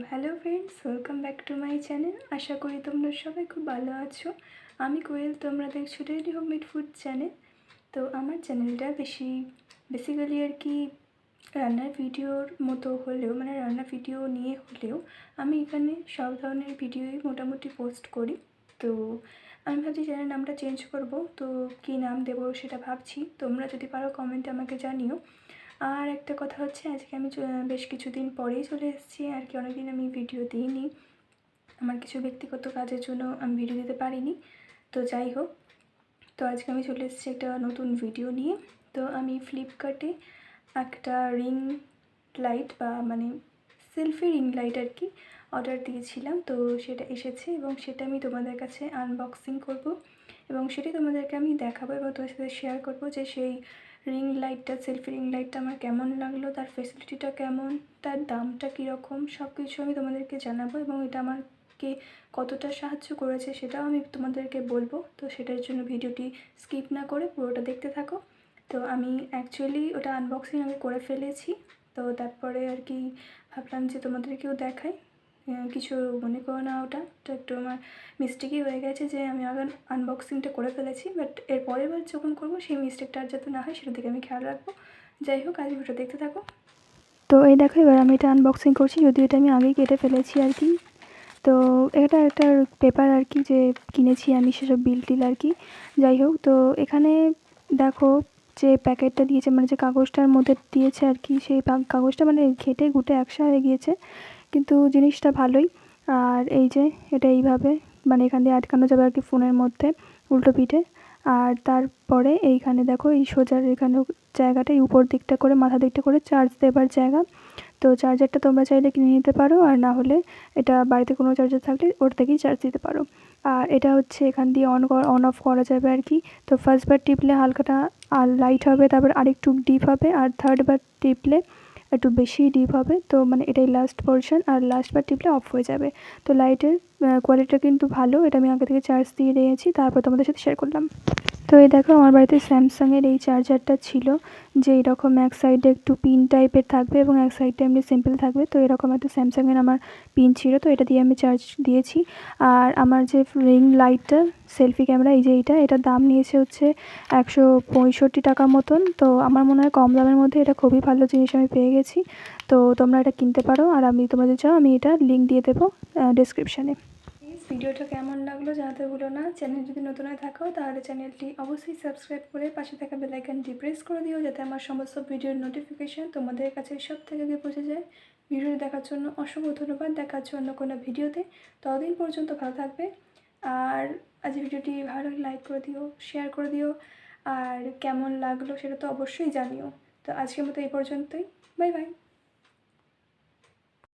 Hello friends, welcome back to my channel. আশা করি তোমরা সবাই খুব ভালো আছো। আমি কোয়েল, তোমরা দেখছো ডেইলি হোমমেড ফুড চ্যানেল। তো আমার চ্যানেলটা বেসিক্যালি আর কি রান্নার ভিডিওর মতো হলেও, মানে রান্নার ভিডিও নিয়ে হলেও আমি এখানে সব ধরনের ভিডিওই মোটামুটি পোস্ট করি। তো আমি ভাবছি চ্যানেল নামটা চেঞ্জ করব, তো কী নাম দেবো সেটা ভাবছি। তোমরা যদি পারো কমেন্টে আমাকে জানিও। আর একটা কথা হচ্ছে, আজকে আমি বেশ কিছুদিন পরেই চলে এসেছি আর কি। অনেকদিন আমি ভিডিও দিইনি, আমার কিছু ব্যক্তিগত কাজের জন্য আমি ভিডিও দিতে পারিনি। তো যাই হোক, তো আজকে আমি চলে এসেছি একটা নতুন ভিডিও নিয়ে। তো আমি ফ্লিপকার্টে একটা রিং লাইট বা মানে সেলফি রিং লাইট আর কি অর্ডার দিয়েছিলাম। তো সেটা এসেছে এবং সেটা আমি তোমাদের কাছে আনবক্সিং করব এবং সেটাই তোমাদেরকে আমি দেখাবো এবং তোমাদের সাথে শেয়ার করব যে সেই রিং লাইটটা, সেলফি রিং লাইটটা আমার কেমন লাগলো, তার ফেসিলিটিটা কেমন, তার দামটা কীরকম, সব কিছু আমি তোমাদেরকে জানাবো এবং এটা আমাকে কতটা সাহায্য করেছে সেটাও আমি তোমাদেরকে বলবো। তো সেটার জন্য ভিডিওটি স্কিপ না করে পুরোটা দেখতে থাকো। তো আমি অ্যাকচুয়ালি ওটা আনবক্সিং আমি করে ফেলেছি। তো তারপরে আর কি ভাবলাম যে তোমাদেরকেও দেখাই। কিছু মনে করো না, ওটা তো একটু আমার মিস্টেকই হয়ে গেছে যে আমি আগে আনবক্সিংটা করে ফেলেছি, বাট এর পরের বার যখন করবো সেই মিস্টেকটা আর যাতে না হয় সেটা দিকে আমি খেয়াল রাখবো। যাই হোক, আজ ভিডিওটা দেখতে থাকো। তো এই দেখো, এবার আমি এটা আনবক্সিং করছি, যদিও এটা আমি আগেই কেটে ফেলেছি আর কি। তো এটা একটা পেপার আর কি, যে কিনেছি আমি সেসব বিল টিল আর কি। যাই হোক, তো এখানে দেখো যে প্যাকেটটা দিয়েছে, মানে যে কাগজটার মধ্যে দিয়েছে আর কি, সেই কাগজটা মানে ঘেটে ঘুটে একসা হয়ে গিয়েছে, কিন্তু জিনিসটা ভালোই। আর এই যে এটা এইভাবে মানে এখান দিয়ে আটকানো যাবে আর কি ফোনের মধ্যে উল্টো পিঠে। আর তারপরে এইখানে দেখো এই সোজার এখানে জায়গাটা, এই উপর দিকটা করে মাথা দিকটা করে চার্জ দেবার জায়গা। তো চার্জারটা তোমরা চাইলে কিনে নিতে পারো, আর না হলে এটা বাড়িতে কোনো চার্জার থাকলে ওর থেকেই চার্জ দিতে পারো। আর এটা হচ্ছে এখান দিয়ে অন অফ করা যাবে আর কি। তো ফার্স্টবার টিপলে হালকাটা আর লাইট হবে, তারপর আরেকটু ডিপ হবে, আর থার্ডবার টিপলে একটু বেশি ডিপ হবে। তো মানে এটাই লাস্ট পোর্শন, আর লাস্টবার টিপলে অফ হয়ে যাবে। তো লাইটের কোয়ালিটিটা কিন্তু ভালো, এটা আমি আগে থেকে চার্জ দিয়ে দিয়েছি, তারপর তোমাদের সাথে শেয়ার করলাম। তো এই দেখো, আমার বাড়িতে স্যামসাংয়ের এই চার্জারটা ছিল, যে এরকম এক সাইডে একটু পিন টাইপের থাকবে এবং এক সাইডটা এমনি সিম্পল থাকবে। তো এরকম একটা স্যামসাংয়ের আমার পিন ছিল, তো এটা দিয়ে আমি চার্জ দিয়েছি। আর আমার যে রিং লাইটটা সেলফি ক্যামেরা, এই যে এটার দাম নিয়েছে হচ্ছে 165 টাকা মতন। তো আমার মনে হয় কম দামের মধ্যে এটা খুবই ভালো জিনিস আমি পেয়ে গেছি। তো তোমরা এটা কিনতে পারো, আর আমি তোমাদের চাও আমি এটা লিঙ্ক দিয়ে দেবো ডেসক্রিপশানে। ভিডিওটা কেমন লাগলো জানাতে ভুলো না। চ্যানেল যদি নতুন হয়ে থাকো তাহলে চ্যানেলটি অবশ্যই সাবস্ক্রাইব করে পাশে থাকা বেল আইকনটি প্রেস করে দিও, যাতে আমার সমস্ত ভিডিওর নোটিফিকেশান তোমাদের কাছে সব থেকে আগে পৌঁছে যায়। ভিডিওটি দেখার জন্য অসংখ্য ধন্যবাদ। দেখার জন্য কোনো ভিডিওতে, ততদিন পর্যন্ত ভালো থাকবে। আর আজ ভিডিওটি ভালো লাগলে লাইক করে দিও, শেয়ার করে দিও, আর কেমন লাগলো সেটা তো অবশ্যই জানিও। তো আজকের মতো এই পর্যন্তই। Bye bye.